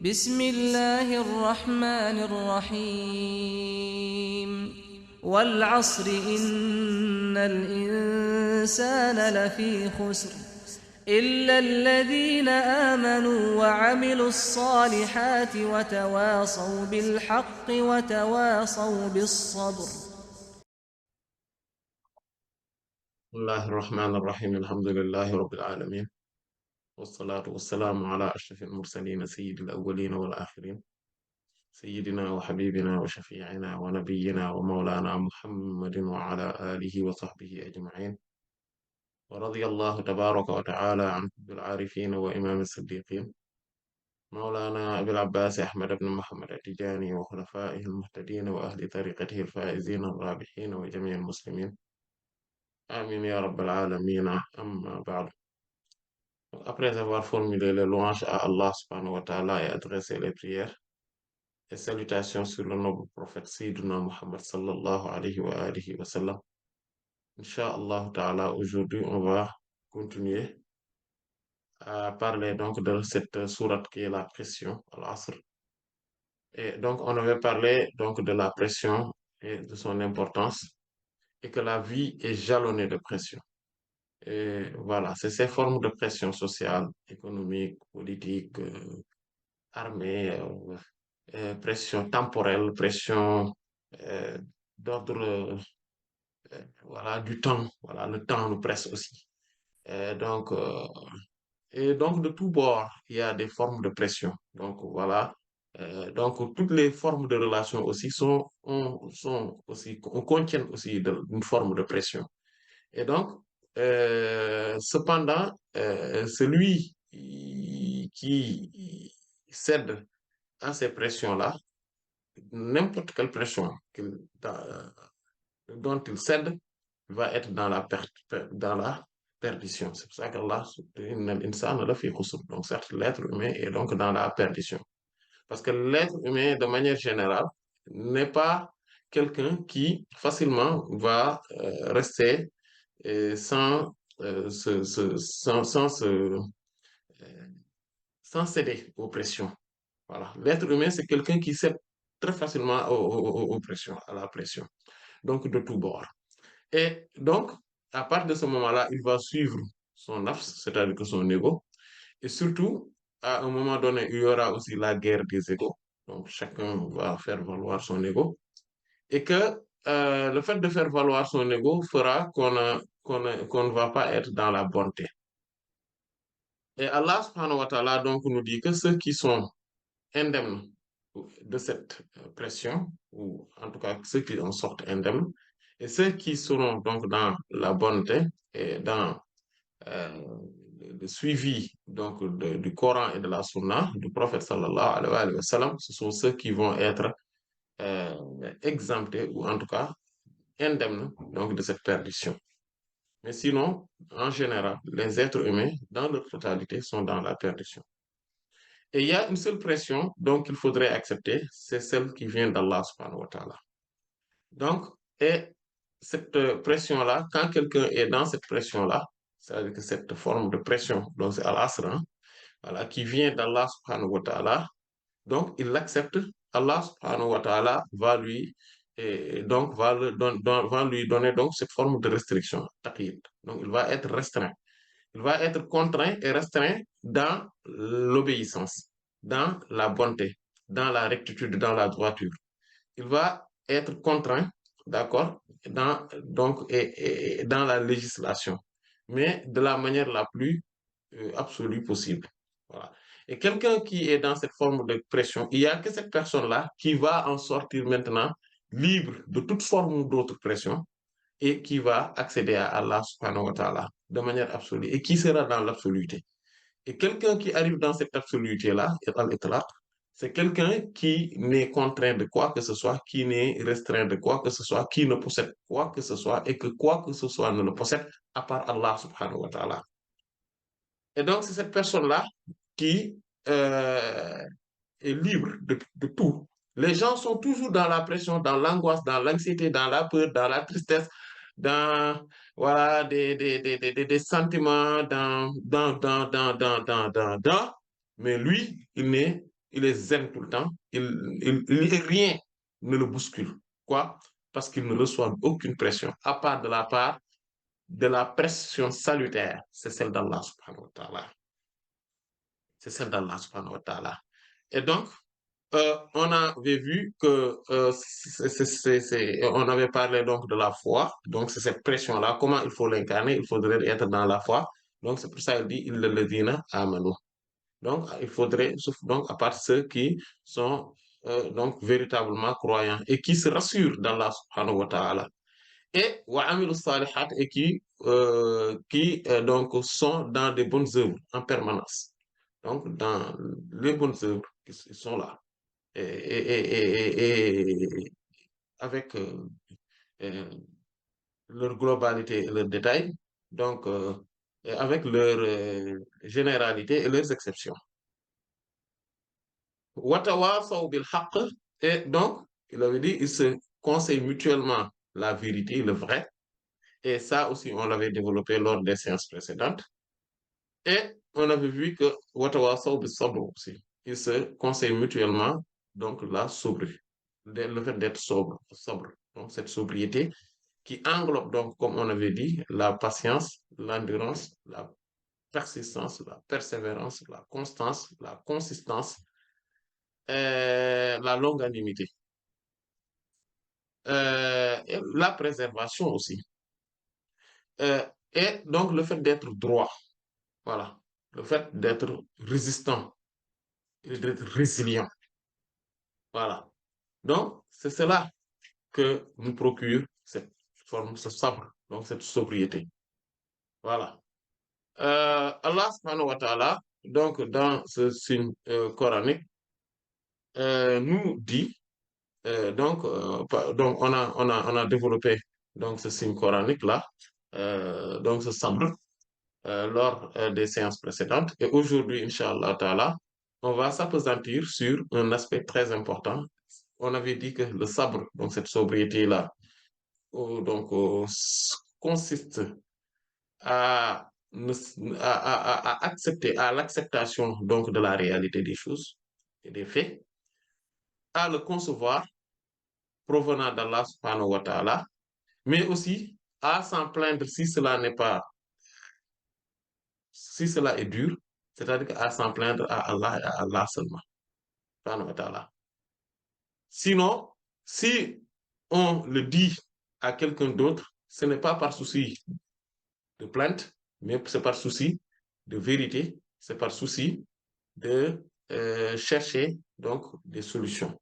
بسم الله الرحمن الرحيم والعصر إن الإنسان لفي خسر إلا الذين آمنوا وعملوا الصالحات وتواصوا بالحق وتواصوا بالصبر. بسم الله الرحمن الرحيم الحمد لله رب العالمين والصلاة والسلام على أشرف المرسلين سيد الأولين والآخرين سيدنا وحبيبنا وشفيعنا ونبينا ومولانا محمد وعلى آله وصحبه أجمعين ورضي الله تبارك وتعالى عن قطب العارفين وإمام الصديقين مولانا أبي العباس أحمد بن محمد التجاني وخلفائه المهتدين وأهل طريقته الفائزين الرابحين وجميع المسلمين آمين يا رب العالمين أما بعد. Après avoir formulé les louanges à Allah subhanahu wa ta'ala et adressé les prières et salutations sur le noble prophète Sayyidina Muhammad sallallahu alayhi wa alihi wa sallam, Inch'Allah ta'ala, aujourd'hui on va continuer à parler donc de cette sourate qui est la pression, Al-Asr. Et donc on avait parlé donc de la pression et de son importance et que la vie est jalonnée de pression. Et voilà, c'est ces formes de pression sociale, économique, politique, armée, pression temporelle, pression euh, d'ordre voilà, du temps. Voilà, le temps nous presse aussi. Euh, donc, euh, et donc, de tous bords, il y a des formes de pression. Donc, voilà. Donc, toutes les formes de relations aussi sont aussi, contiennent aussi une forme de pression. Et donc, cependant, celui qui cède à ces pressions-là, n'importe quelle pression dont il cède va être dans la perte, dans la perdition. C'est pour ça qu'Allah, donc certes, l'être humain est donc dans la perdition. Parce que l'être humain, de manière générale, n'est pas quelqu'un qui facilement va rester sans, euh, sans céder aux pressions. Voilà. L'être humain, c'est quelqu'un qui cède très facilement aux pressions, à la pression. Donc, de tous bords. Et donc, à partir de ce moment-là, il va suivre son nafs, c'est-à-dire que son ego. Et surtout, à un moment donné, il y aura aussi la guerre des égos. Donc, chacun va faire valoir son ego. Et que le fait de faire valoir son ego fera qu'on ne va pas être dans la bonté. Et Allah subhanahu wa ta'ala donc nous dit que ceux qui sont indemnes de cette pression, ou en tout cas ceux qui en sortent indemnes, et ceux qui seront donc dans la bonté et dans euh, le suivi donc du Coran et de la Sunna du prophète sallallahu alayhi wa sallam, ce sont ceux qui vont être exemptés ou en tout cas indemnes donc de cette perdition. Mais sinon, en général, les êtres humains, dans leur totalité, sont dans la perdition. Et il y a une seule pression donc il faudrait accepter, c'est celle qui vient d'Allah subhanahu wa ta'ala. Donc, et cette pression-là, quand quelqu'un est dans cette pression-là, c'est-à-dire que cette forme de pression, donc c'est Al-Asr, hein, voilà, qui vient d'Allah subhanahu wa ta'ala, donc il l'accepte, Allah subhanahu wa ta'ala va lui, et donc va lui donner donc cette forme de restriction, taqyid. Donc il va être restreint. Il va être contraint et restreint dans l'obéissance, dans la bonté, dans la rectitude, dans la droiture. Il va être contraint, d'accord, et dans la législation, mais de la manière la plus absolue possible. Voilà. Et quelqu'un qui est dans cette forme de pression, il n'y a que cette personne-là qui va en sortir maintenant libre de toute forme d'autre pression et qui va accéder à Allah subhanahu wa ta'ala de manière absolue et qui sera dans l'absoluité. Et quelqu'un qui arrive dans cette absoluité-là, c'est quelqu'un qui n'est contraint de quoi que ce soit, qui n'est restreint de quoi que ce soit, qui ne possède quoi que ce soit et que quoi que ce soit ne le possède à part Allah subhanahu wa ta'ala. Et donc, c'est cette personne-là qui est libre de tout. Les gens sont toujours dans la pression, dans l'angoisse, dans l'anxiété, dans la peur, dans la tristesse, dans voilà, des sentiments, mais lui, il n'est il est zen tout le temps, rien ne le bouscule. Quoi? Parce qu'il ne reçoit aucune pression, à part de la pression salutaire, c'est celle d'Allah subhanahu wa ta'ala. C'est celle d'Allah subhanahu wa ta'ala. Et donc, on avait vu que on avait parlé donc de la foi, donc c'est cette pression-là, comment il faut l'incarner, il faudrait être dans la foi. Donc c'est pour ça qu'il dit, il le dina amanu. Donc il faudrait, sauf donc à part ceux qui sont donc véritablement croyants et qui se rassurent d'Allah subhanahu wa ta'ala. Et wa amilu salihat et qui donc sont dans des bonnes œuvres en permanence. Donc dans les bonnes œuvres qui sont là et avec euh, leur globalité et leur détail, donc et avec leur généralité et leurs exceptions. Watawasaw bil haqq, et donc, il avait dit, ils se conseillent mutuellement la vérité, le vrai, et ça aussi, on l'avait développé lors des séances précédentes. Et on avait vu que Watawasaw bil sabr aussi, ils se conseillent mutuellement, donc la sobriété, le fait d'être sobre, donc cette sobriété qui englobe donc, comme on avait dit, la patience, l'endurance, la persistance, la persévérance, la constance, la consistance, la longanimité, et la préservation aussi. Et donc le fait d'être droit, voilà, le fait d'être résistant et d'être résilient, voilà. Donc c'est cela que nous procure cette forme, ce sabre, donc cette sobriété. Voilà. Allah subhanahu wa ta'ala, donc dans ce signe coranique, nous dit, donc on a développé donc ce signe coranique-là, donc ce sabre, lors des séances précédentes. Et aujourd'hui, Inch'Allah ta'ala, on va s'appesantir sur un aspect très important. On avait dit que le sabre, donc cette sobriété-là, donc consiste à, à accepter, à l'acceptation donc de la réalité des choses et des faits, à le concevoir provenant d'Allah subhanahu wa ta'ala, mais aussi à s'en plaindre si cela n'est pas, si cela est dur, c'est-à-dire à s'en plaindre à Allah et à Allah seulement, subhanahu wa ta'ala. Sinon, si on le dit à quelqu'un d'autre, ce n'est pas par souci de plainte, mais c'est par souci de vérité, c'est par souci de chercher donc des solutions.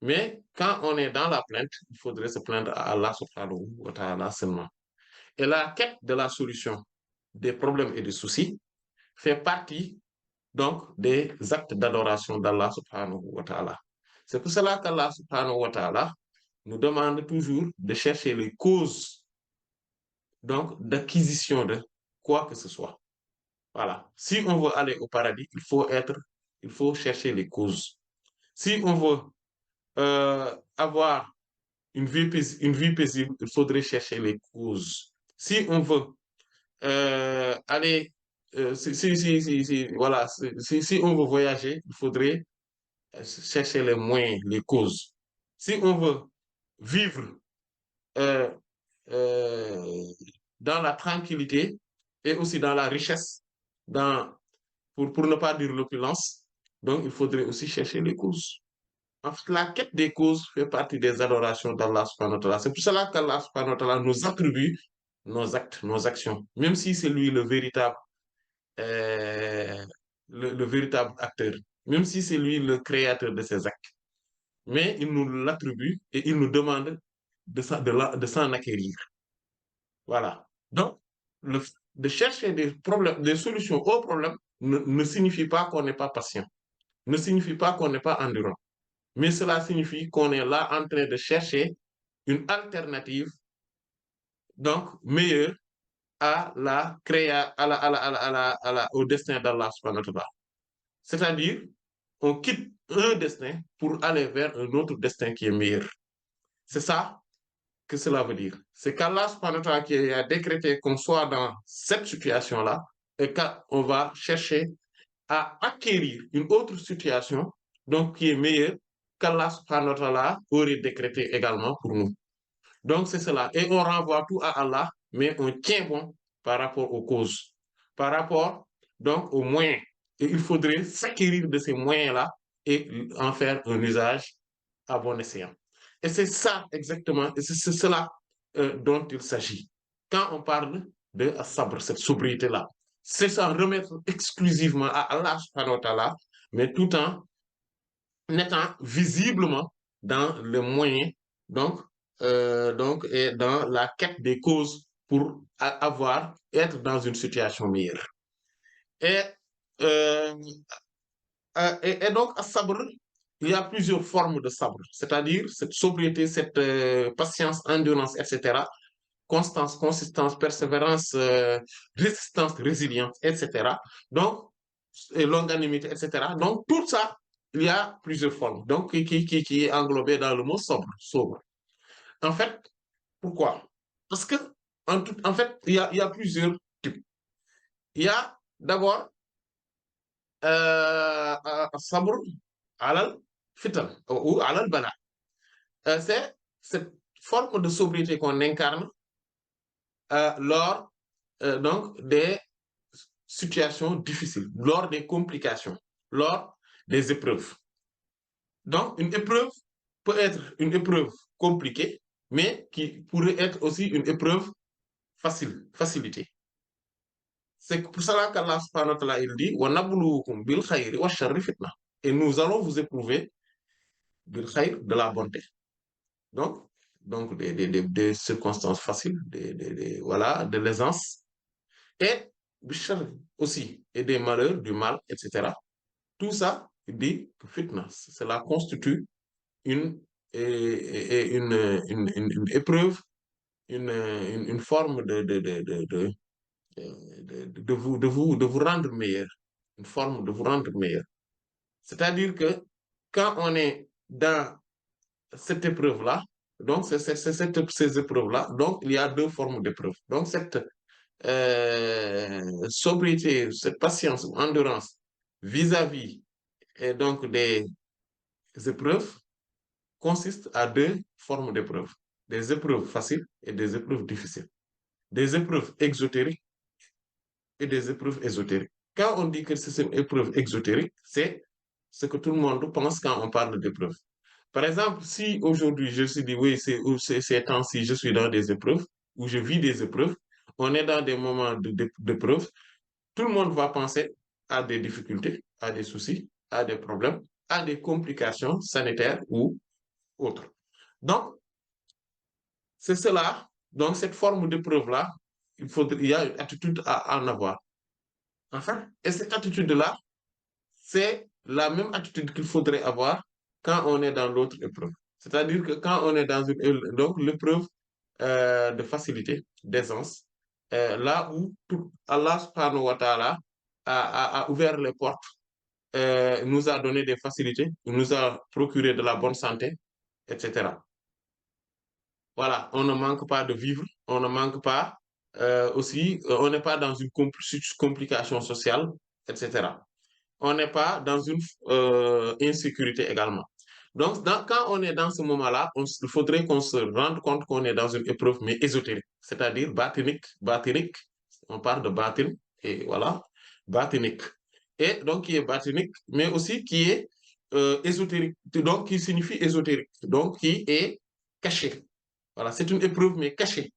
Mais quand on est dans la plainte, il faudrait se plaindre à Allah subhanahu wa ta'ala seulement. Et la quête de la solution des problèmes et des soucis fait partie donc des actes d'adoration d'Allah subhanahu wa ta'ala. C'est pour cela qu'Allah subhanahu wa ta'ala nous demande toujours de chercher les causes donc d'acquisition de quoi que ce soit. Voilà. Si on veut aller au paradis, il faut chercher les causes. Si on veut avoir une vie paisible, il faudrait chercher les causes. Si on veut aller, voilà, si on veut voyager, il faudrait chercher les moyens, les causes. Si on veut vivre euh, euh, dans la tranquillité et aussi dans la richesse, pour ne pas dire l'opulence, donc il faudrait aussi chercher les causes. En fait, la quête des causes fait partie des adorations d'Allah subhanahu wa ta'ala. C'est pour cela qu'Allah subhanahu wa ta'ala nous attribue nos actes, nos actions, même si c'est lui euh, le véritable acteur, même si c'est lui le créateur de ces actes. Mais il nous l'attribue et il nous demande de s'en acquérir. Voilà. Donc, de chercher des problèmes, des solutions aux problèmes ne signifie pas qu'on n'est pas patient, ne signifie pas qu'on n'est pas endurant, mais cela signifie qu'on est là en train de chercher une alternative, donc meilleure à la créa, au destin d'Allah subhanahu wa ta'ala. C'est-à-dire, on quitte un destin pour aller vers un autre destin qui est meilleur. C'est ça que cela veut dire. C'est qu'Allah subhanahu wa ta'ala qui a décrété qu'on soit dans cette situation-là et qu'on va chercher à acquérir une autre situation donc qui est meilleur qu'Allah subhanahu wa ta'ala aurait décrété également pour nous. Donc c'est cela. Et on renvoie tout à Allah, mais on tient bon par rapport aux causes, par rapport donc aux moyens. Et il faudrait s'acquérir de ces moyens-là et en faire un usage à bon escient. Et c'est ça exactement, et c'est cela dont il s'agit. Quand on parle de sabre, cette sobriété-là, c'est s'en remettre exclusivement à Allah subhanahu wa ta'ala, mais tout en étant visiblement dans le moyen, et dans la quête des causes pour être dans une situation meilleure. Et, euh, et donc, à sabre, il y a plusieurs formes de sabre, c'est-à-dire cette sobriété, cette patience, endurance, etc., constance, consistance, persévérance, résistance, résilience, etc. Donc, et longanimité, etc. Donc, tout ça, il y a plusieurs formes. Donc, qui est englobé dans le mot sobre, sobre. En fait, pourquoi? Parce que, en fait, il y a plusieurs types. Il y a d'abord sabr alal fitan ou alal bala. C'est cette forme de sobriété qu'on incarne lors donc des situations difficiles, lors des complications, lors des épreuves. Donc, une épreuve peut être une épreuve compliquée, mais qui pourrait être aussi une épreuve facile, facilitée. C'est pour cela qu'Allah subhanahu wa ta'ala il dit وَنَبْلُوكُمْ بِالْخَيْرِ وَالشَّرِّ فِتْنَةً. Et nous allons vous éprouver bil khayr, de la bonté. Donc, des circonstances faciles, voilà, de l'aisance, et aussi, et des malheurs, du mal, etc. Tout ça, il dit que fitna, cela constitue une, une épreuve, une forme de vous rendre meilleur, une forme de vous rendre meilleur. C'est-à-dire que quand on est dans cette épreuve-là, donc ces épreuves-là, donc il y a deux formes d'épreuves. Donc cette sobriété, cette patience, endurance vis-à-vis et donc des épreuves consiste à deux formes d'épreuves. Des épreuves faciles et des épreuves difficiles. Des épreuves exotériques et des épreuves ésotériques. Quand on dit que c'est une épreuve exotérique, c'est ce que tout le monde pense quand on parle d'épreuve. Par exemple, si aujourd'hui je suis dit, oui, ces temps-ci, je suis dans des épreuves, ou je vis des épreuves, on est dans des moments d'épreuve, tout le monde va penser à des difficultés, à des soucis, à des problèmes, à des complications sanitaires ou autres. Donc, c'est cela, donc cette forme d'épreuve-là, il y a une attitude à en avoir. Enfin, et cette attitude-là, c'est la même attitude qu'il faudrait avoir quand on est dans l'autre épreuve. C'est-à-dire que quand on est dans donc l'épreuve de facilité, d'aisance, là où Allah subhanahu wa ta'ala a ouvert les portes, nous a donné des facilités, nous a procuré de la bonne santé, etc. Voilà, on ne manque pas de vivre, on ne manque pas aussi, on n'est pas dans une complication sociale, etc. On n'est pas dans une insécurité également. Donc, quand on est dans ce moment-là, il faudrait qu'on se rende compte qu'on est dans une épreuve, mais ésotérique, c'est-à-dire batinique, on parle de batin, et voilà, batinique. Et donc, qui est batinique, mais aussi qui est ésotérique, donc qui signifie ésotérique, donc qui est caché. Voilà, c'est une épreuve, mais cachée.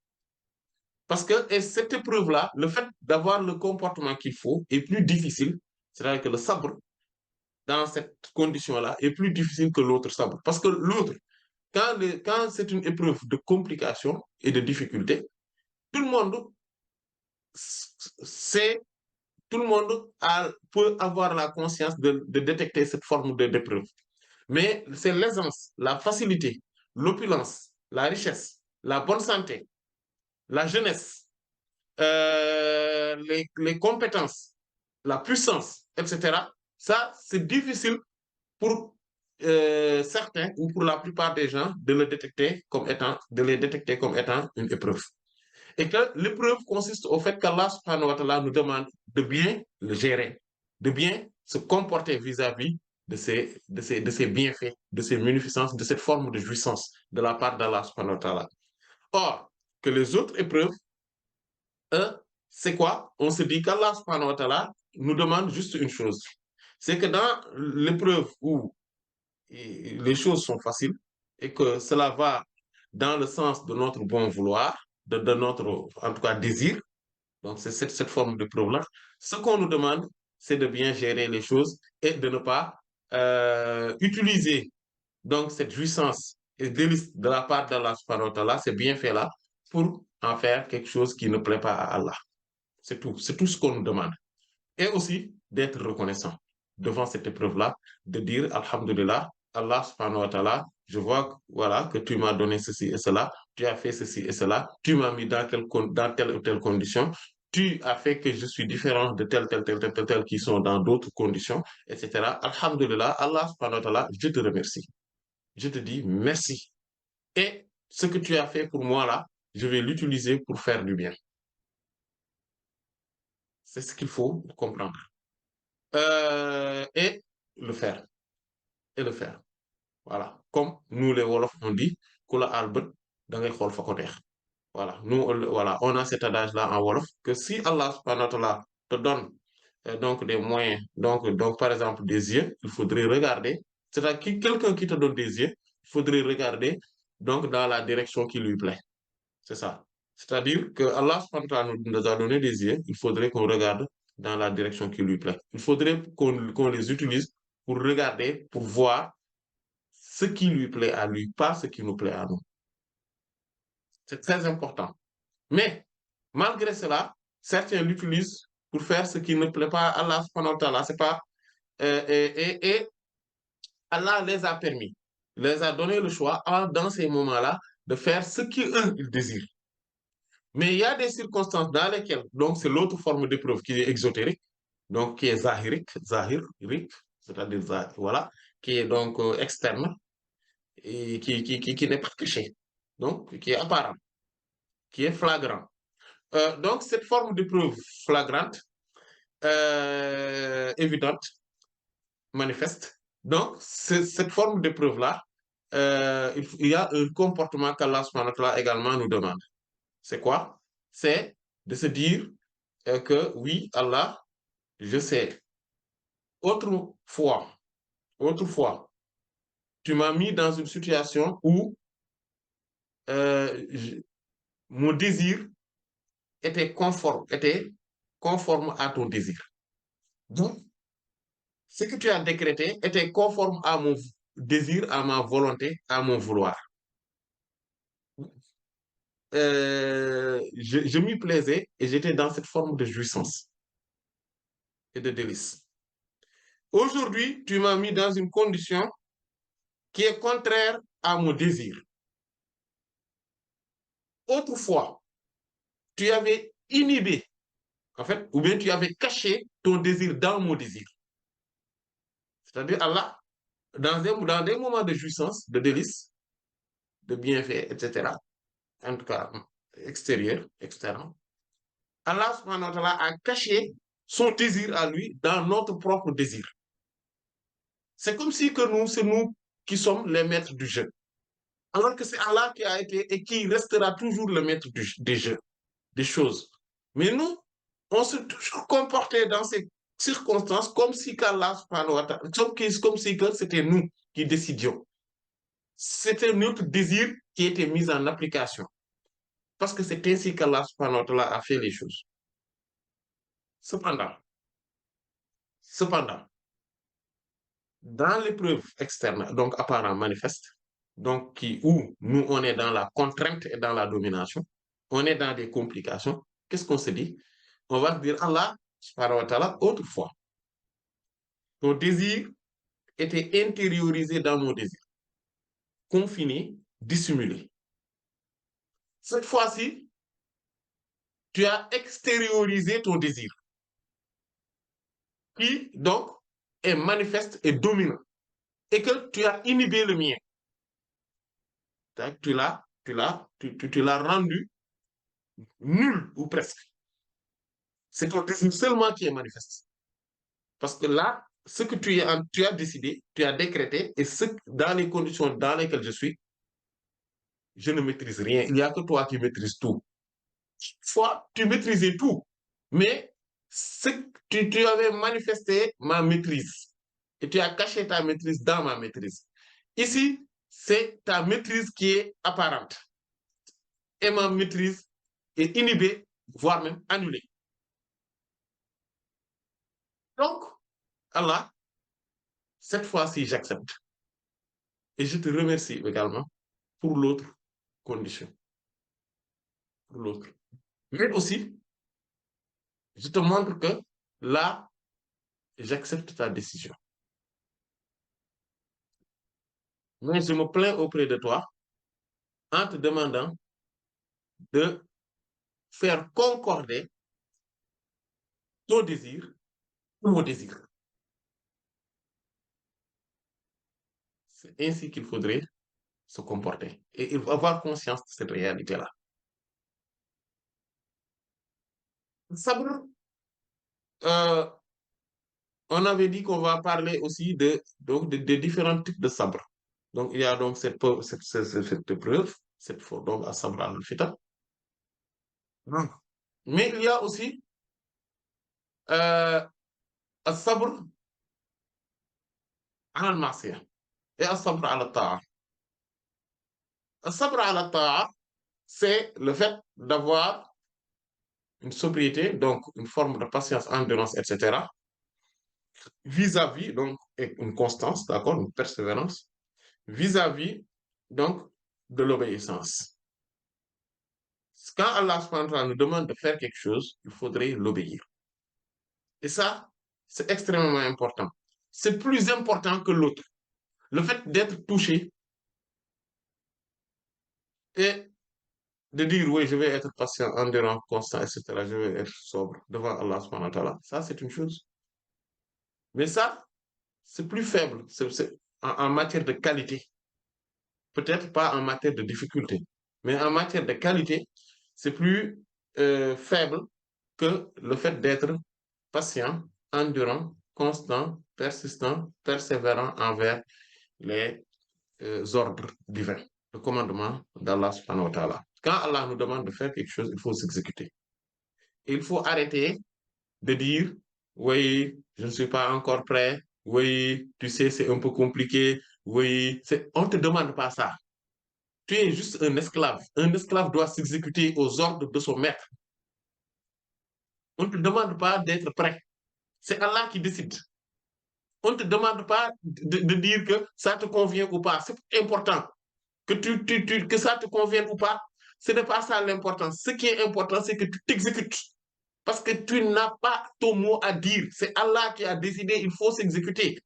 Parce que et cette épreuve-là, le fait d'avoir le comportement qu'il faut est plus difficile, c'est-à-dire que le sabre, dans cette condition-là, est plus difficile que l'autre sabre. Parce que l'autre, quand c'est une épreuve de complication et de difficulté, tout le monde sait, tout le monde peut avoir la conscience de détecter cette forme d'épreuve. Mais c'est l'aisance, la facilité, l'opulence, la richesse, la bonne santé, la jeunesse, les compétences, la puissance, etc. Ça, c'est difficile pour certains ou pour la plupart des gens de les détecter comme étant une épreuve. Et que l'épreuve consiste au fait qu'Allah subhanahu wa ta'ala nous demande de bien le gérer, de bien se comporter vis-à-vis de ces bienfaits, de ces munificences, de cette forme de jouissance de la part d'Allah subhanahu wa ta'ala. Or, que les autres épreuves, c'est quoi? On se dit qu'Allah subhanahu wa ta'ala nous demande juste une chose. C'est que dans l'épreuve où les choses sont faciles et que cela va dans le sens de notre bon vouloir, de notre, en tout cas, désir, donc c'est cette forme de preuve-là, ce qu'on nous demande, c'est de bien gérer les choses et de ne pas utiliser donc cette jouissance et délice de la part d'Allah subhanahu wa ta'ala, ces bienfaits-là, pour en faire quelque chose qui ne plaît pas à Allah. C'est tout ce qu'on nous demande. Et aussi d'être reconnaissant devant cette épreuve-là, de dire Alhamdulillah, Allah subhanahu wa ta'ala, je vois voilà, que tu m'as donné ceci et cela, tu as fait ceci et cela, tu m'as mis dans telle ou telle condition, tu as fait que je suis différent de telle qui sont dans d'autres conditions, etc. Alhamdulillah, Allah subhanahu wa ta'ala, je te remercie. Je te dis merci. Et ce que tu as fait pour moi là, je vais l'utiliser pour faire du bien. C'est ce qu'il faut comprendre. Et le faire. Et le faire. Voilà. Comme nous les Wolofs on dit, Kula Albert, dans les Voilà. Nous, voilà, on a cet adage-là en Wolof que si Allah subhanahu wa ta'ala te donne donc des moyens, donc par exemple des yeux, il faudrait regarder. C'est-à-dire quelqu'un qui te donne des yeux, il faudrait regarder donc dans la direction qui lui plaît. C'est ça. C'est-à-dire que Allah subhanahu wa ta'ala nous a donné des yeux, il faudrait qu'on regarde dans la direction qui lui plaît. Il faudrait qu'on les utilise pour regarder, pour voir ce qui lui plaît à lui, pas ce qui nous plaît à nous. C'est très important. Mais, malgré cela, certains l'utilisent pour faire ce qui ne plaît pas à Allah subhanahu wa ta'ala. C'est pas, et Allah les a permis, les a donné le choix dans ces moments-là de faire ce qu'eux, ils désirent. Mais il y a des circonstances dans lesquelles, donc c'est l'autre forme d'épreuve qui est exotérique, donc qui est zahirique, c'est-à-dire, voilà, qui est donc externe et qui n'est pas caché, donc qui est apparent, qui est flagrant. Donc cette forme d'épreuve flagrante, évidente, manifeste, donc cette forme d'épreuve-là, il y a un comportement qu'Allah subhanahu wa ta'ala également nous demande. C'est quoi? C'est de se dire que oui, Allah, je sais, autrefois, tu m'as mis dans une situation où mon désir était conforme à ton désir. Donc, ce que tu as décrété était conforme à mon désir, à ma volonté, à mon vouloir. Je m'y plaisais et j'étais dans cette forme de jouissance et de délice. Aujourd'hui, tu m'as mis dans une condition qui est contraire à mon désir. Autrefois, tu avais inhibé, en fait, ou bien tu avais caché ton désir dans mon désir. C'est-à-dire, Allah, dans des moments de jouissance, de délice, de bienfait, etc., en tout cas extérieur, externe, Allah subhanahu wa ta'ala a caché son désir à lui dans notre propre désir. C'est comme si que nous, c'est nous qui sommes les maîtres du jeu. Alors que c'est Allah qui a été et qui restera toujours le maître des jeux, des choses. Mais nous, on s'est toujours comporté dans ces circonstances comme si qu'Allah subhanahu wa ta'ala, comme si que c'était nous qui décidions. C'était notre désir qui était mis en application. Parce que c'est ainsi qu'Allah subhanahu wa ta'ala a fait les choses. Cependant, dans l'épreuve externe, donc apparent manifeste, donc où nous on est dans la contrainte et dans la domination, on est dans des complications, qu'est-ce qu'on se dit? On va se dire Allah, subhanahu wa ta'ala, autrefois, ton désir était intériorisé dans mon désir, confiné, dissimulé. Cette fois-ci, tu as extériorisé ton désir, qui donc est manifeste et dominant, et que tu as inhibé le mien. Tu l'as rendu nul ou presque. C'est ton désir seulement qui est manifeste. Parce que là, ce que tu as décidé, tu as décrété, et dans les conditions dans lesquelles je suis, je ne maîtrise rien. Il n'y a que toi qui maîtrises tout. Fois, tu maîtrisais tout, mais tu avais manifesté ma maîtrise et tu as caché ta maîtrise dans ma maîtrise. Ici, c'est ta maîtrise qui est apparente et ma maîtrise est inhibée, voire même annulée. Donc, Allah, cette fois-ci, j'accepte. Et je te remercie également pour l'autre condition, pour l'autre. Mais aussi, je te montre que là, j'accepte ta décision. Mais je me plains auprès de toi en te demandant de faire concorder ton désir ou mon désir. C'est ainsi qu'il faudrait se comporter. Et il faut avoir conscience de cette réalité-là. Sabr, euh, on avait dit qu'on va parler aussi de différents types de sabre. Donc, il y a donc cette épreuve, cette fois, donc, à sabre al-fita. Mais il y a aussi sabre al-masiyah et sabre al-ta'a. Sabre al-ta'a, c'est le fait d'avoir une sobriété, donc une forme de patience, endurance, etc., vis-à-vis, donc, et une constance, d'accord, une persévérance, vis-à-vis, donc, de l'obéissance. Quand Allah subhanahu wa ta'ala nous demande de faire quelque chose, il faudrait l'obéir. Et ça, c'est extrêmement important. C'est plus important que l'autre. Le fait d'être touché et de dire, oui, je vais être patient, endurant, constant, etc., je vais être sobre devant Allah subhanahu wa ta'ala, ça, c'est une chose. Mais ça, c'est plus faible en matière de qualité. Peut-être pas en matière de difficulté, mais en matière de qualité, c'est plus faible que le fait d'être patient, endurant, constant, persistant, persévérant envers les ordres divins, le commandement d'Allah subhanahu wa ta'ala. Quand Allah nous demande de faire quelque chose, il faut s'exécuter. Il faut arrêter de dire, oui, je ne suis pas encore prêt, oui, tu sais, c'est un peu compliqué, oui, on ne te demande pas ça. Tu es juste un esclave. Un esclave doit s'exécuter aux ordres de son maître. On ne te demande pas d'être prêt. C'est Allah qui décide. On ne te demande pas de dire que ça te convient ou pas. C'est important. Que ça te convienne ou pas, ce n'est pas ça l'important. Ce qui est important, c'est que tu t'exécutes. Parce que tu n'as pas ton mot à dire. C'est Allah qui a décidé, il faut s'exécuter.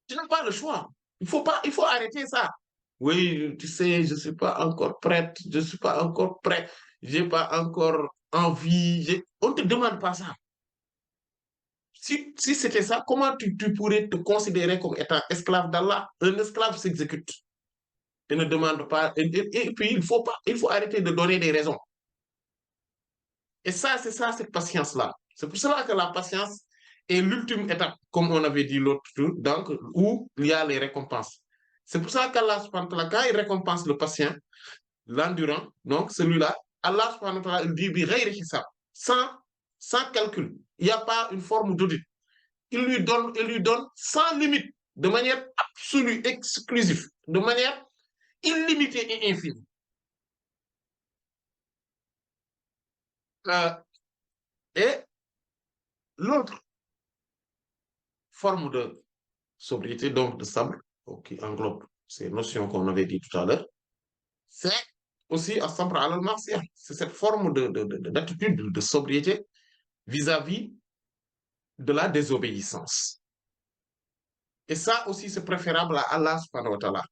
Tu n'as pas le choix. Il faut arrêter ça. Oui, tu sais, je ne suis pas encore prête, je ne suis pas encore prêt, je n'ai pas encore envie. On ne te demande pas ça. Si c'était ça, comment tu pourrais te considérer comme étant esclave d'Allah? Un esclave s'exécute et ne demande pas. Et puis, il faut arrêter de donner des raisons. Et ça, c'est ça, cette patience-là. C'est pour cela que la patience est l'ultime étape, comme on avait dit l'autre jour, donc, où il y a les récompenses. C'est pour ça qu'Allah, quand il récompense le patient, l'endurant, donc celui-là, Allah, il dit, sans, sans calcul. Il n'y a pas une forme d'audit. Il lui donne sans limite, de manière absolue, exclusive, de manière illimitée et infinie. Et l'autre forme de sobriété, donc de sabre, qui englobe ces notions qu'on avait dit tout à l'heure, c'est aussi à sabre al-marsiya. C'est cette forme d'attitude, de sobriété vis-à-vis de la désobéissance. Et ça aussi, c'est préférable à Allah subhanahu wa ta'ala.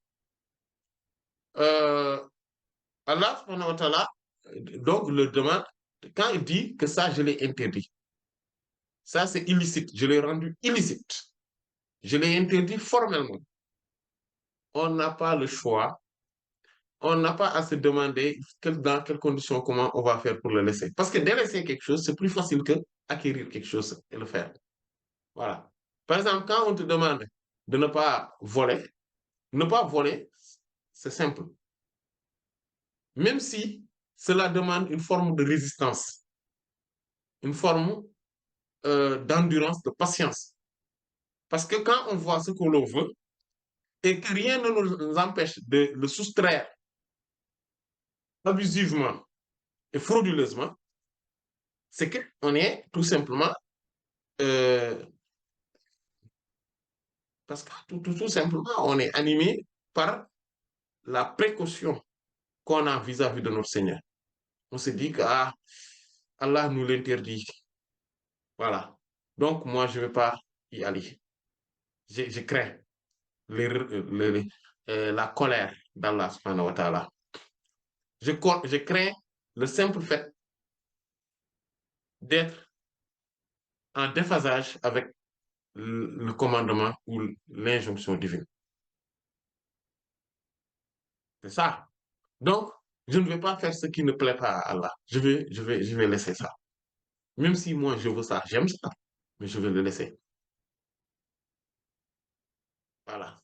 Allah subhanahu wa ta'ala, donc, le demande, quand il dit que ça, je l'ai interdit, ça, c'est illicite, je l'ai rendu illicite. Je l'ai interdit formellement. On n'a pas le choix. On n'a pas à se demander dans quelles conditions, comment on va faire pour le laisser. Parce que délaisser quelque chose, c'est plus facile que acquérir quelque chose et le faire. Voilà. Par exemple, quand on te demande de ne pas voler, c'est simple. Même si cela demande une forme de résistance, une forme d'endurance, de patience. Parce que quand on voit ce que l'on veut et que rien ne nous empêche de le soustraire abusivement et frauduleusement, c'est qu'on est tout simplement, euh, parce que tout simplement, on est animé par la précaution qu'on a vis-à-vis de notre Seigneur. On se dit que ah, Allah nous l'interdit. Voilà. Donc, moi, je ne vais pas y aller. Je crains la colère d'Allah subhanahu wa ta'ala. Je crains le simple fait d'être en déphasage avec le commandement ou l'injonction divine. C'est ça. Donc, je ne vais pas faire ce qui ne plaît pas à Allah. Je vais laisser ça. Même si moi, je veux ça, j'aime ça, mais je vais le laisser. Voilà.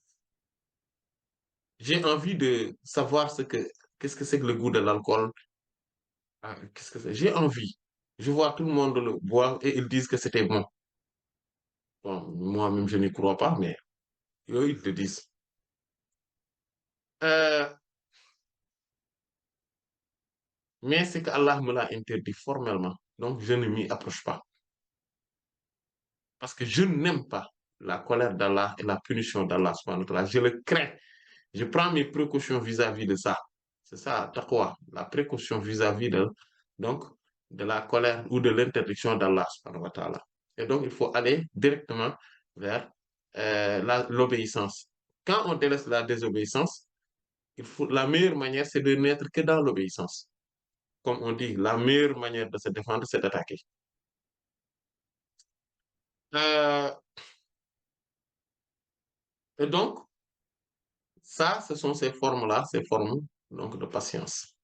J'ai envie de savoir qu'est-ce que c'est que le goût de l'alcool. Ah, qu'est-ce que c'est? J'ai envie. Je vois tout le monde le boire et ils disent que c'était bon. Bon, moi-même, je n'y crois pas, mais eux, ils te disent. Euh, mais c'est qu'Allah me l'a interdit formellement. Donc, je ne m'y approche pas. Parce que je n'aime pas la colère d'Allah et la punition d'Allah subhanahu wa ta'ala. Je le crains. Je prends mes précautions vis-à-vis de ça. C'est ça, taqwa, la précaution vis-à-vis donc, de la colère ou de l'interdiction d'Allah subhanahu wa ta'ala. Et donc, il faut aller directement vers l'obéissance. Quand on délaisse la désobéissance, la meilleure manière, c'est de n'être que dans l'obéissance. Comme on dit, la meilleure manière de se défendre, c'est d'attaquer. Euh, et donc, ça, ce sont ces formes-là, ces formes donc, de patience.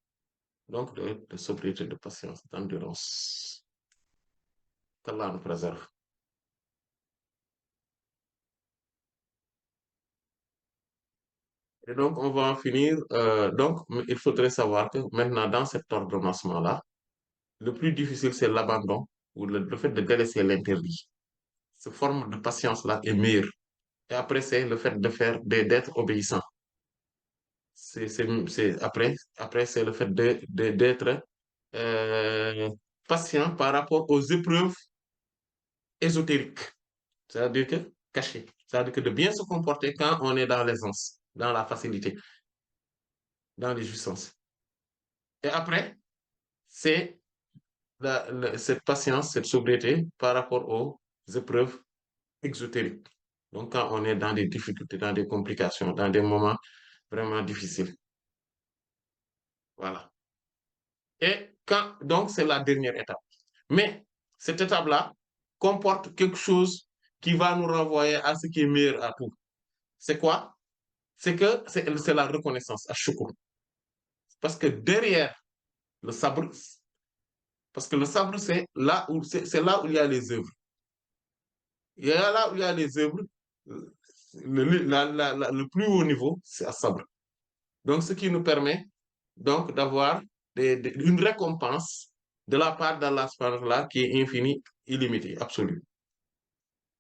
Donc, de sobriété, de patience, d'endurance. Qu'Allah nous préserve. Et donc, on va en finir. Donc, il faudrait savoir que maintenant, dans cet ordonnancement-là, le plus difficile, c'est l'abandon ou le fait de délaisser l'interdit. Cette forme de patience-là est meilleure. Et après, c'est le fait de faire, d'être obéissant. Après, c'est le fait d'être euh, patient par rapport aux épreuves ésotériques. C'est-à-dire que caché. C'est-à-dire que de bien se comporter quand on est dans l'aisance, dans la facilité, dans les jouissances. Et après, c'est cette patience, cette sobriété par rapport aux épreuves exotériques. Donc, quand on est dans des difficultés, dans des complications, dans des moments vraiment difficiles. Voilà. Et donc, c'est la dernière étape. Mais cette étape-là comporte quelque chose qui va nous renvoyer à ce qui est meilleur à tout. C'est quoi? C'est que c'est la reconnaissance, à shukr. Parce que derrière le sabre, parce que le sabre, c'est là où il y a les œuvres. Il y a là où il y a les œuvres, le plus haut niveau, c'est à sabre. Donc, ce qui nous permet donc d'avoir une récompense de la part d'Allah subhanahu wa ta'ala qui est infinie, illimitée, absolue.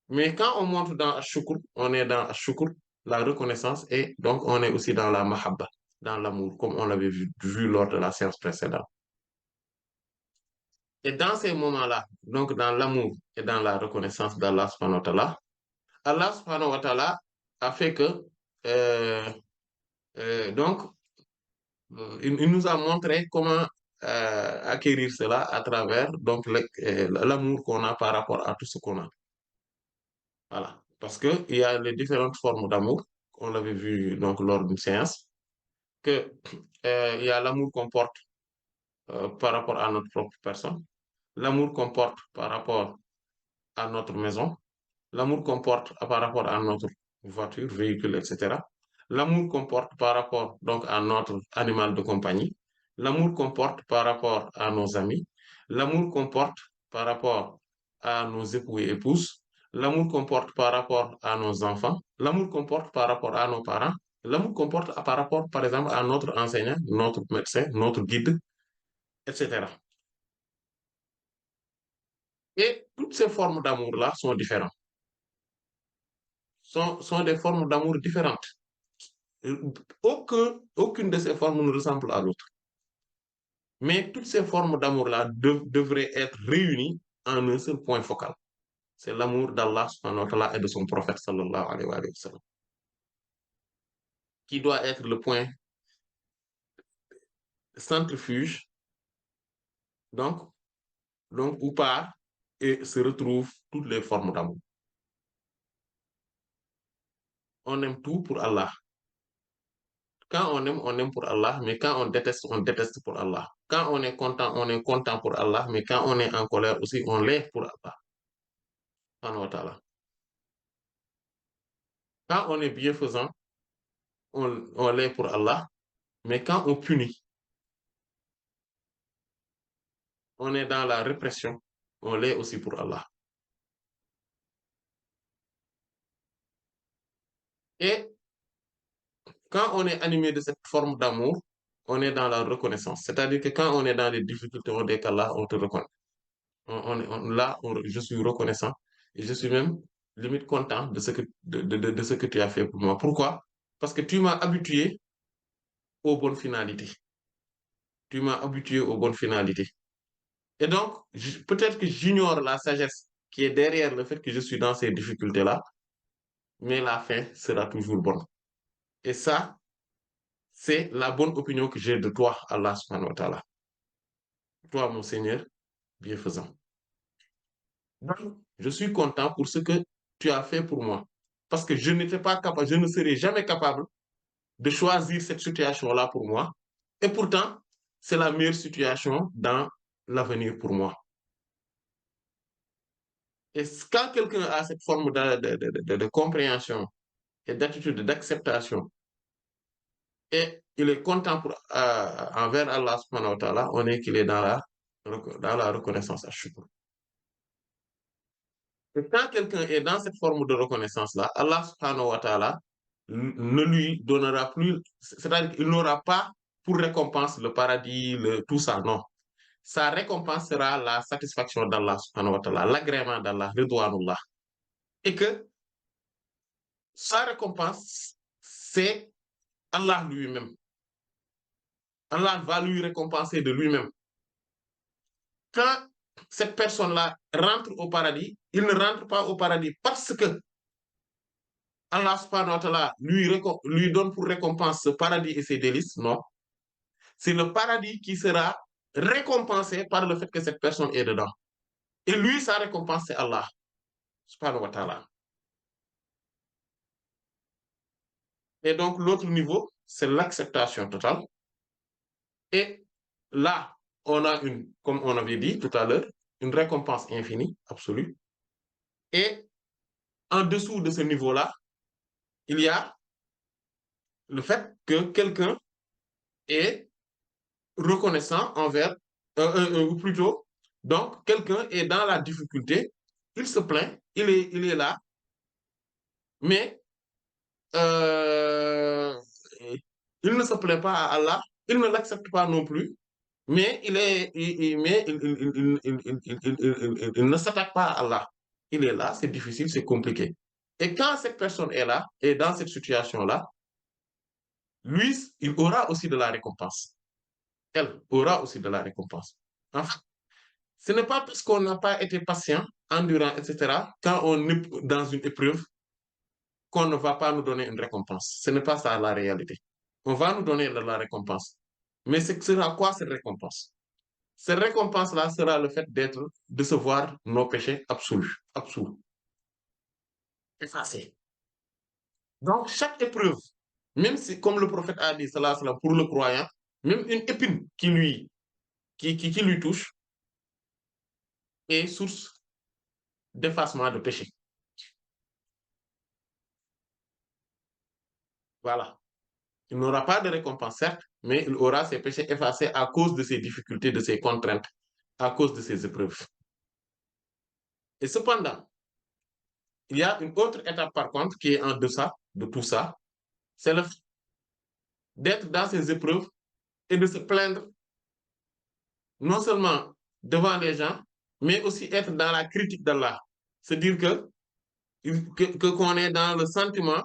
Mais quand on monte dans Ashukr, on est dans Ashukr, la reconnaissance, et donc on est aussi dans la mahabba, dans l'amour, comme on l'avait vu lors de la séance précédente. Et dans ces moments-là, donc dans l'amour et dans la reconnaissance d'Allah subhanahu wa ta'ala, Allah subhanahu wa ta'ala a fait que, euh, donc, il nous a montré comment acquérir cela à travers donc l'amour qu'on a par rapport à tout ce qu'on a. Voilà. Parce qu'il y a les différentes formes d'amour, on l'avait vu donc lors d'une séance, que il y a l'amour qu'on porte par rapport à notre propre personne, l'amour qu'on porte par rapport à notre maison, l'amour qu'on porte par rapport à notre voiture, véhicule, etc. L'amour qu'on porte par rapport donc à notre animal de compagnie, l'amour qu'on porte par rapport à nos amis, l'amour qu'on porte par rapport à nos époux et épouses, l'amour qu'on porte par rapport à nos enfants, l'amour qu'on porte par rapport à nos parents, l'amour qu'on porte par rapport, par exemple, à notre enseignant, notre médecin, notre guide, etc. Et toutes ces formes d'amour-là sont différentes, sont des formes d'amour différentes. Aucune de ces formes ne ressemble à l'autre. Mais toutes ces formes d'amour-là devraient être réunies en un seul point focal. C'est l'amour d'Allah subhanahu wa ta'ala et de son prophète sallallahu alayhi wa sallam, qui doit être le point centrifuge, donc, où part et se retrouvent toutes les formes d'amour. On aime tout pour Allah. Quand on aime pour Allah, mais quand on déteste pour Allah. Quand on est content pour Allah, mais quand on est en colère aussi, on l'est pour Allah subhanahu wa ta'ala. Quand on est bienfaisant, on l'est pour Allah, mais quand on punit, on est dans la répression, on l'est aussi pour Allah. Et quand on est animé de cette forme d'amour, on est dans la reconnaissance. C'est-à-dire que quand on est dans les difficultés, on dit qu'Allah, on te reconnaît. Je suis reconnaissant et je suis même limite content de de ce que tu as fait pour moi. Pourquoi? Parce que tu m'as habitué aux bonnes finalités. Tu m'as habitué aux bonnes finalités. Et donc, peut-être que j'ignore la sagesse qui est derrière le fait que je suis dans ces difficultés-là, mais la fin sera toujours bonne. Et ça, c'est la bonne opinion que j'ai de toi, Allah subhanahu wa ta'ala. Toi, mon Seigneur, bienfaisant. Donc, je suis content pour ce que tu as fait pour moi. Parce que je n'étais pas capable, je ne serai jamais capable de choisir cette situation-là pour moi. Et pourtant, c'est la meilleure situation dans l'avenir pour moi. Et quand quelqu'un a cette forme de compréhension et d'attitude, d'acceptation, et il est content envers Allah subhanahu wa ta'ala, on est qu'il est dans la reconnaissance à shukr. Et quand quelqu'un est dans cette forme de reconnaissance-là, Allah subhanahu wa ta'ala ne lui donnera plus, c'est-à-dire qu'il n'aura pas pour récompense le paradis, tout ça, non. Sa récompense sera la satisfaction d'Allah subhanahu wa ta'ala, l'agrément d'Allah, ridwanullah. Et que sa récompense, c'est Allah lui-même. Allah va lui récompenser de lui-même. Quand cette personne-là rentre au paradis, il ne rentre pas au paradis parce que Allah subhanahu wa ta'ala lui donne pour récompense ce paradis et ses délices, non. C'est le paradis qui sera récompensé par le fait que cette personne est dedans. Et lui, sa récompense, c'est Allah subhanahu wa ta'ala. Et donc, l'autre niveau, c'est l'acceptation totale. Et là, on a comme on avait dit tout à l'heure, une récompense infinie, absolue. Et en dessous de ce niveau-là, il y a le fait que quelqu'un est reconnaissant envers, ou plutôt, donc quelqu'un est dans la difficulté, il se plaint, il est là, mais euh, il ne se plaint pas à Allah, il ne l'accepte pas non plus, mais il ne s'attaque pas à Allah. Il est là, c'est difficile, c'est compliqué. Et quand cette personne est là, et dans cette situation-là, lui, il aura aussi de la récompense. Elle aura aussi de la récompense. Enfin, ce n'est pas parce qu'on n'a pas été patient, endurant, etc., quand on est dans une épreuve, qu'on ne va pas nous donner une récompense. Ce n'est pas ça la réalité. On va nous donner de la récompense. Mais ce sera quoi cette récompense? Cette récompense-là sera le fait de se voir nos péchés absolus, absolus, effacés. Donc, chaque épreuve, même si, comme le prophète a dit, pour le croyant, même une épine qui lui touche est source d'effacement de péché. Voilà. Il n'aura pas de récompense, certes, mais il aura ses péchés effacés à cause de ses difficultés, de ses contraintes, à cause de ses épreuves. Et cependant, il y a une autre étape par contre qui est en deçà de tout ça, c'est le fait d'être dans ces épreuves et de se plaindre non seulement devant les gens, mais aussi être dans la critique d'Allah. C'est-à-dire qu'on est dans le sentiment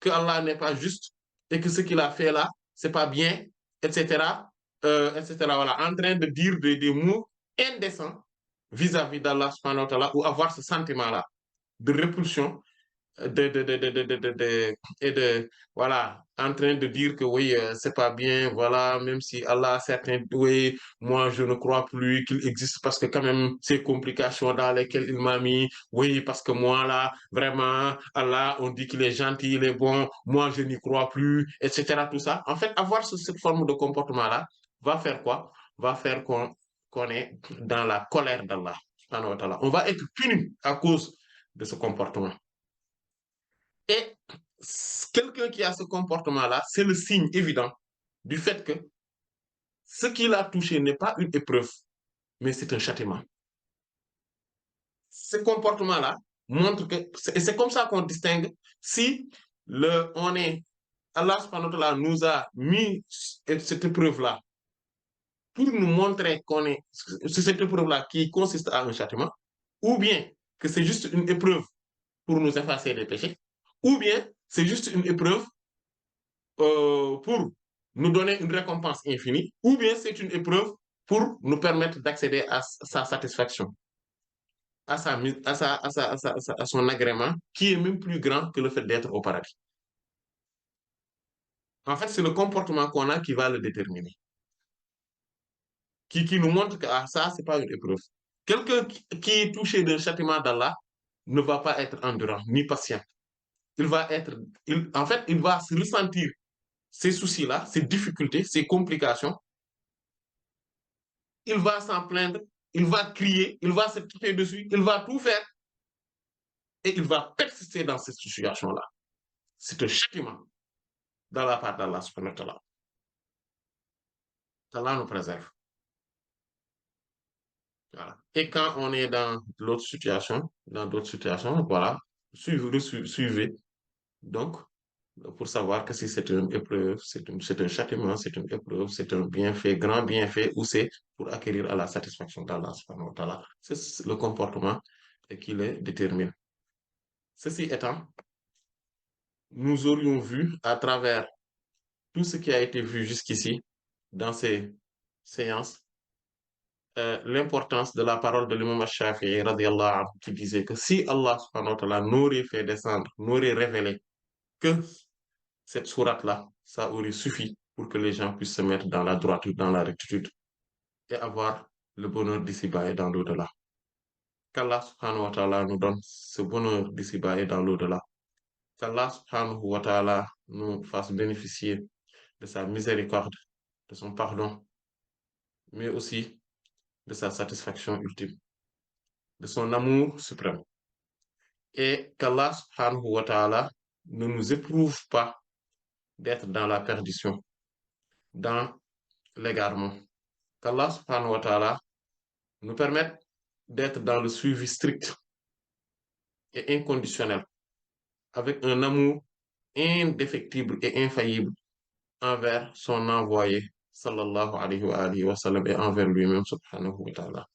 que Allah n'est pas juste et que ce qu'il a fait là, c'est pas bien, etc. etc. Voilà, en train de dire des mots indécents vis-à-vis d'Allah subhanahu wa ta'ala, ou avoir ce sentiment-là de répulsion et de, voilà, en train de dire que oui, c'est pas bien, voilà, même si Allah, certains, oui, moi, je ne crois plus qu'il existe parce que quand même, ces complications dans lesquelles il m'a mis, oui, parce que moi, là, vraiment, Allah, on dit qu'il est gentil, il est bon, moi, je n'y crois plus, etc., tout ça. En fait, avoir cette forme de comportement-là va faire quoi? Va faire qu'on est dans la colère d'Allah. On va être puni à cause de ce comportement. Et quelqu'un qui a ce comportement-là, c'est le signe évident du fait que ce qu'il a touché n'est pas une épreuve, mais c'est un châtiment. Ce comportement-là montre que, et c'est comme ça qu'on distingue si on est, Allah subhanahu wa ta'ala nous a mis cette épreuve-là pour nous montrer qu'on est, c'est cette épreuve-là qui consiste à un châtiment, ou bien que c'est juste une épreuve pour nous effacer des péchés, ou bien c'est juste une épreuve pour nous donner une récompense infinie, ou bien c'est une épreuve pour nous permettre d'accéder à sa satisfaction, à son agrément, qui est même plus grand que le fait d'être au paradis. En fait, c'est le comportement qu'on a qui va le déterminer, qui nous montre que ah, ça, c'est pas une épreuve. Quelqu'un qui est touché d'un châtiment d'Allah ne va pas être endurant, ni patient. Il va être, en fait, il va se ressentir ces soucis-là, ces difficultés, ces complications. Il va s'en plaindre, il va crier, il va se taper dessus, il va tout faire et il va persister dans cette situation-là. C'est un châtiment dans la part d'Allah subhanahu wa ta'ala. Allah nous préserve. Voilà. Et quand on est dans d'autres situations, voilà, suivez. Donc, pour savoir que si c'est une épreuve, c'est un châtiment, c'est une épreuve, c'est un bienfait, grand bienfait, ou c'est pour acquérir à la satisfaction d'Allah subhanahu wa ta'ala. C'est le comportement qui les détermine. Ceci étant, nous aurions vu à travers tout ce qui a été vu jusqu'ici dans ces séances, l'importance de la parole de l'imam al-Shafi'i radiallahu anhu, qui disait que si Allah subhanahu wa ta'ala n'aurait fait descendre, n'aurait révélé que cette sourate-là, ça aurait suffi pour que les gens puissent se mettre dans la droiture, dans la rectitude et avoir le bonheur d'ici-bas et dans l'au-delà. Qu'Allah subhanahu wa ta'ala nous donne ce bonheur d'ici-bas et dans l'au-delà. Qu'Allah subhanahu wa ta'ala nous fasse bénéficier de sa miséricorde, de son pardon, mais aussi de sa satisfaction ultime, de son amour suprême. Et qu'Allah subhanahu wa ta'ala ne nous éprouve pas d'être dans la perdition, dans l'égarement. Qu'Allah subhanahu wa ta'ala nous permette d'être dans le suivi strict et inconditionnel, avec un amour indéfectible et infaillible envers son envoyé, sallallahu alayhi wa sallam, et envers lui-même, subhanahu wa ta'ala.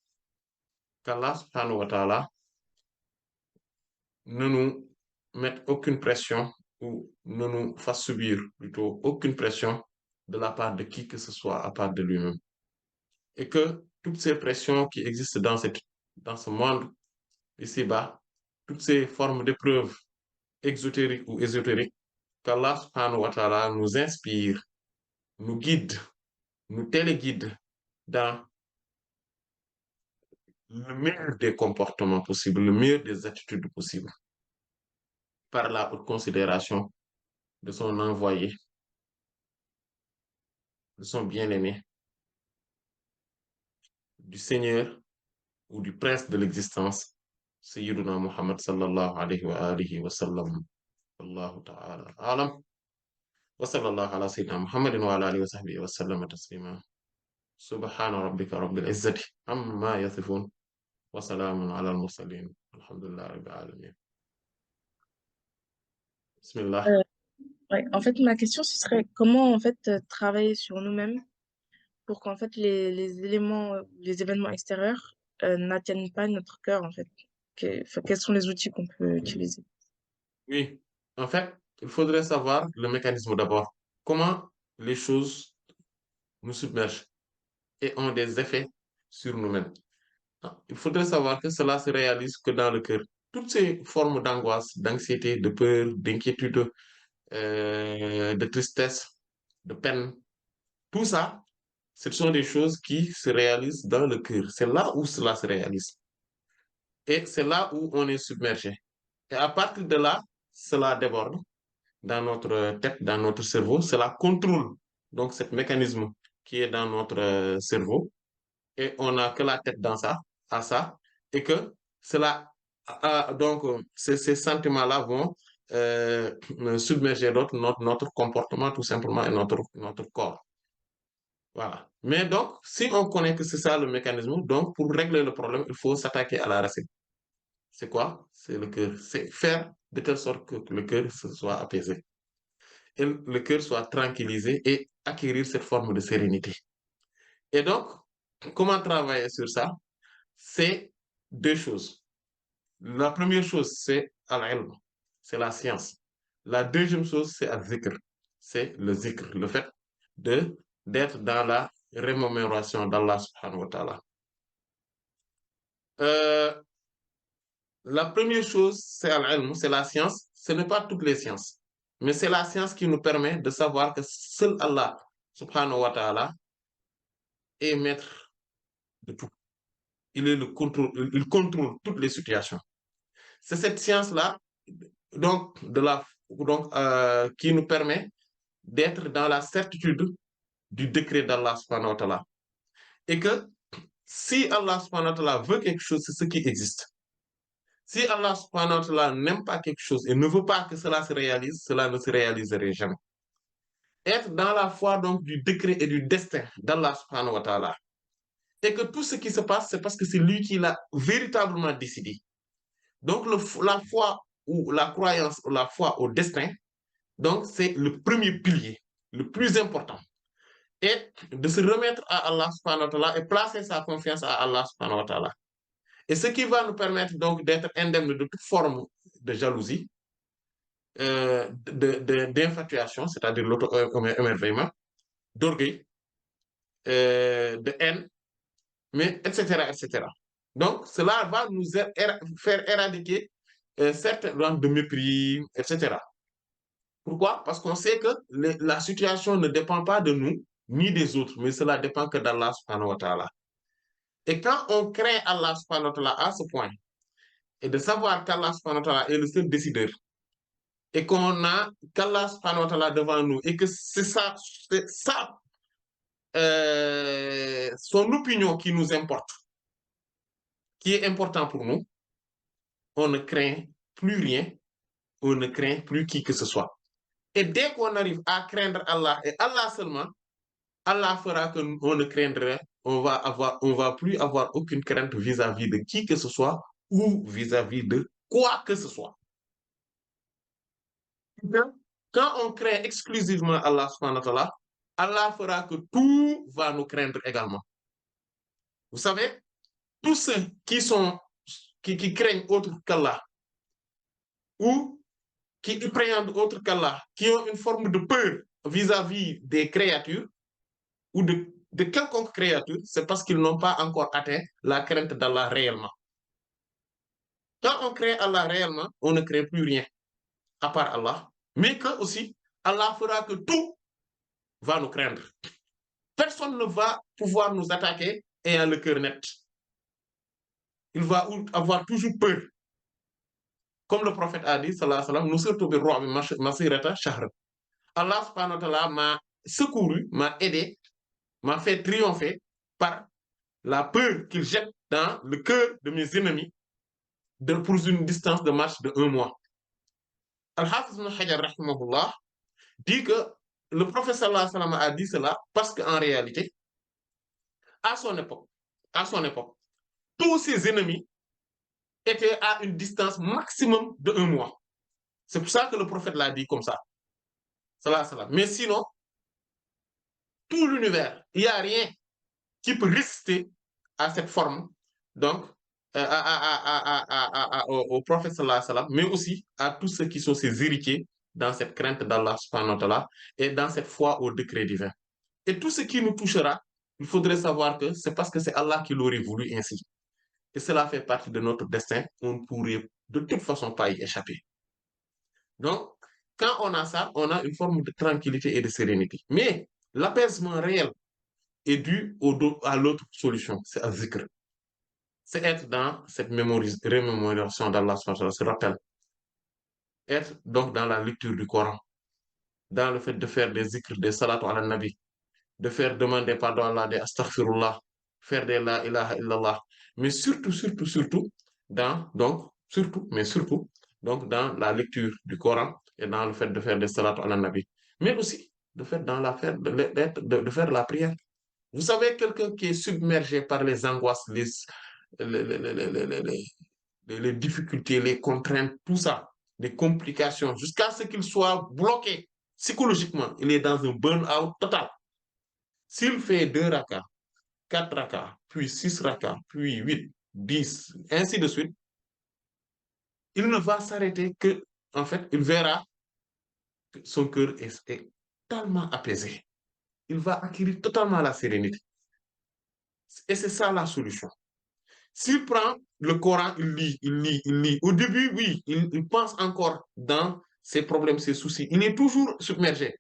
Qu'Allah, subhanahu wa ta'ala, ne nous mette aucune pression ou ne nous fasse subir plutôt aucune pression de la part de qui que ce soit à part de lui-même. Et que toutes ces pressions qui existent dans ce monde ici-bas, toutes ces formes d'épreuves exotériques ou ésotériques, qu'Allah subhanahu wa ta'ala nous inspire, nous guide, nous téléguide dans le meilleur des comportements possibles, le meilleur des attitudes possibles, par la haute considération de son envoyé, de son bien-aimé, du Seigneur ou du prince de l'existence, Sayyiduna Muhammad sallallahu alayhi wa sallam. Allahu ta'ala alam. Wa sallallahu ala Sayyidina Muhammadin wa ala alihi wa sahbihi wa sallam taslima. Subhana rabbika rabbil izzati amma yasifun. Wa salamun ala al-mursalin. Alhamdulillah rabbil alamin. Bismillah. Euh, ouais. En fait, ma question, ce serait comment en fait travailler sur nous-mêmes pour qu'en fait les éléments, les événements extérieurs n'atteignent pas notre cœur en fait. Enfin, quels sont les outils qu'on peut utiliser? Oui, en fait, il faudrait savoir le mécanisme d'abord. Comment les choses nous submergent et ont des effets sur nous-mêmes. Ah, il faudrait savoir que cela se réalise que dans le cœur. Toutes ces formes d'angoisse, d'anxiété, de peur, d'inquiétude, de tristesse, de peine, tout ça, ce sont des choses qui se réalisent dans le cœur. C'est là où cela se réalise. Et c'est là où on est submergé. Et à partir de là, cela déborde dans notre tête, dans notre cerveau. Cela contrôle donc ce mécanisme qui est dans notre cerveau. Et on n'a que la tête dans ça, à ça. Et que cela, donc, ces sentiments-là vont submerger notre comportement tout simplement et notre corps. Voilà. Mais donc, si on connaît que c'est ça le mécanisme, donc pour régler le problème, il faut s'attaquer à la racine. C'est quoi? C'est le cœur. C'est faire de telle sorte que le cœur se soit apaisé et le cœur soit tranquillisé et acquérir cette forme de sérénité. Et donc, comment travailler sur ça? C'est deux choses. La première chose, c'est al-ilm, c'est la science. La deuxième chose, c'est al-zikr, c'est le zikr, le fait de d'être dans la rémémoration d'Allah subhanahu wa ta'ala. Euh, la première chose, c'est al-ilm, c'est la science. Ce n'est pas toutes les sciences, mais c'est la science qui nous permet de savoir que seul Allah subhanahu wa ta'ala est maître de tout. Il est le contrôle, il contrôle toutes les situations. C'est cette science-là donc, qui nous permet d'être dans la certitude du décret d'Allah subhanahu wa ta'ala. Et que si Allah subhanahu wa ta'ala veut quelque chose, c'est ce qui existe. Si Allah subhanahu wa ta'ala n'aime pas quelque chose et ne veut pas que cela se réalise, cela ne se réaliserait jamais. Être dans la foi donc du décret et du destin d'Allah subhanahu wa ta'ala. Et que tout ce qui se passe, c'est parce que c'est lui qui l'a véritablement décidé. Donc la foi ou la croyance ou la foi au destin, donc c'est le premier pilier, le plus important. Et de se remettre à Allah subhanahu wa ta'ala et placer sa confiance à Allah subhanahu wa ta'ala. Et ce qui va nous permettre donc d'être indemnes de toute forme de jalousie, d'infatuation, c'est-à-dire l'auto-émerveillement, d'orgueil, de haine, mais etc., etc. Donc, cela va nous faire éradiquer certains rangs de mépris, etc. Pourquoi? Parce qu'on sait que la situation ne dépend pas de nous, ni des autres, mais cela dépend que d'Allah subhanahu wa ta'ala. Et quand on craint Allah subhanahu wa ta'ala à ce point, et de savoir qu'Allah subhanahu wa ta'ala est le seul décideur, et qu'on a qu'Allah subhanahu wa ta'ala devant nous, et que c'est ça, son opinion qui nous importe, qui est important pour nous, on ne craint plus rien, on ne craint plus qui que ce soit. Et dès qu'on arrive à craindre Allah et Allah seulement, Allah fera qu'on ne craindrait, on va plus avoir aucune crainte vis-à-vis de qui que ce soit ou vis-à-vis de quoi que ce soit. Quand on craint exclusivement Allah subhanahu wa ta'ala, Allah fera que tout va nous craindre également. Vous savez, tous ceux qui craignent autre qu'Allah ou qui appréhendent autre qu'Allah, qui ont une forme de peur vis-à-vis des créatures ou de quelconque créature, c'est parce qu'ils n'ont pas encore atteint la crainte d'Allah réellement. Quand on craint Allah réellement, on ne craint plus rien à part Allah, mais que aussi Allah fera que tout va nous craindre. Personne ne va pouvoir nous attaquer ayant le cœur net. Il va avoir toujours peur. Comme le prophète a dit, sallallahu alayhi wa sallam, Allah subhanahu wa ta'ala m'a secouru, m'a aidé, m'a fait triompher par la peur qu'il jette dans le cœur de mes ennemis pour une distance de marche de 1 mois. Al-Hafiz ibn Hajar rahimahullah dit que le prophète sallallahu alayhi wa sallam a dit cela parce qu'en réalité, à son époque, tous ses ennemis étaient à une distance maximum de 1 mois. C'est pour ça que le prophète l'a dit comme ça. Mais sinon, tout l'univers, il n'y a rien qui peut résister à cette forme, donc au prophète sallallahu alayhi wa sallam, mais aussi à tous ceux qui sont ses héritiers dans cette crainte d'Allah subhanahu wa ta'ala et dans cette foi au décret divin. Et tout ce qui nous touchera, il faudrait savoir que c'est parce que c'est Allah qui l'aurait voulu ainsi. Et cela fait partie de notre destin, on ne pourrait de toute façon pas y échapper. Donc, quand on a ça, on a une forme de tranquillité et de sérénité. Mais l'apaisement réel est dû à l'autre solution, c'est à zikr. C'est être dans cette remémoration d'Allah, ce rappel. Être donc dans la lecture du Coran, dans le fait de faire des zikrs, des salatu ala nabi, de faire demander pardon à Allah, des astaghfirullah, faire des la ilaha illallah. Mais surtout, donc, dans la lecture du Coran et dans le fait de faire des salatu ala nabi. Mais aussi, de faire de faire la prière. Vous savez, quelqu'un qui est submergé par les angoisses, les difficultés, les contraintes, tout ça, les complications, jusqu'à ce qu'il soit bloqué psychologiquement. Il est dans un burn-out total. S'il fait 2 rakas, 4 rakas, puis 6 rakas, puis 8, 10, ainsi de suite, il ne va s'arrêter que, en fait, il verra que son cœur est totalement apaisé. Il va acquérir totalement la sérénité. Et c'est ça la solution. S'il prend le Coran, il lit. Au début, oui, il pense encore dans ses problèmes, ses soucis. Il est toujours submergé.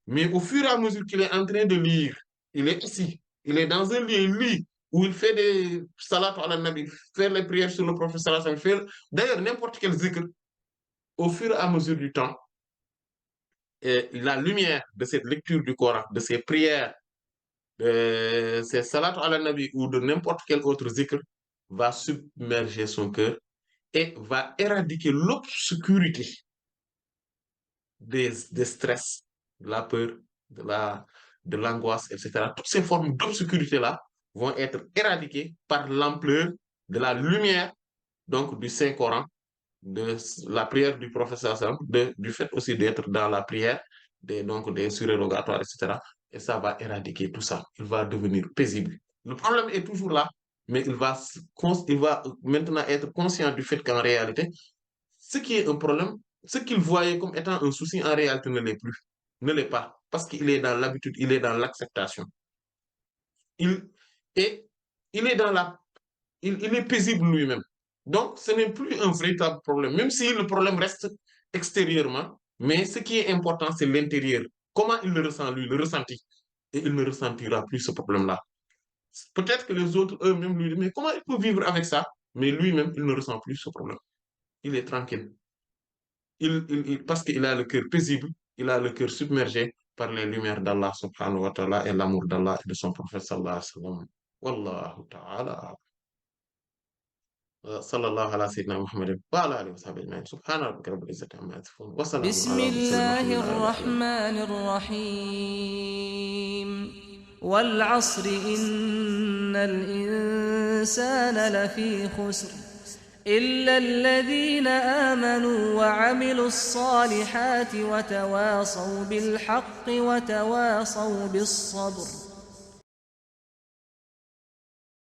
Mais au fur et à mesure qu'il est en train de lire, il est ici, il est dans un lieu, il lit, où il fait des salat ala nabi, faire les prières sur le prophète sallallahu alayhi wa sallam, d'ailleurs n'importe quel zikr, au fur et à mesure du temps, et la lumière de cette lecture du Coran, de ces prières, de ces salat ala nabi ou de n'importe quel autre zikr, va submerger son cœur et va éradiquer l'obscurité des stress, de la peur, de l'angoisse, etc. Toutes ces formes d'obscurité-là vont être éradiquées par l'ampleur de la lumière, donc du Saint-Coran, de la prière du professeur, du fait aussi d'être dans la prière, donc des surérogatoires, etc. Et ça va éradiquer tout ça. Il va devenir paisible. Le problème est toujours là, mais il va maintenant être conscient du fait qu'en réalité, ce qui est un problème, ce qu'il voyait comme étant un souci, en réalité ne l'est plus, ne l'est pas, parce qu'il est dans l'habitude, il est dans l'acceptation. Il est il est paisible lui-même. Donc, ce n'est plus un véritable problème, même si le problème reste extérieurement, mais ce qui est important, c'est l'intérieur. Comment il le ressent, lui, le ressenti. Et il ne ressentira plus ce problème-là. Peut-être que les autres, eux-mêmes, lui disent, mais comment il peut vivre avec ça? Mais lui-même, il ne ressent plus ce problème. Il est tranquille. Parce qu'il a le cœur paisible, il a le cœur submergé par les lumières d'Allah subhanahu wa ta'ala et l'amour d'Allah et de son prophète sallallahu alayhi wa sallam. Wallahu ta'ala. صلى الله على سيدنا محمد وعلى اله وصحبه اجمعين سبحان ربك رب العزه عما يصفون وسلام بسم على المرسلين الله والحمد لله رب العالمين الرحمن الرحيم والعصر إن الإنسان لفي خسر إلا الذين آمنوا وعملوا الصالحات وتواصوا بالحق وتواصوا بالصبر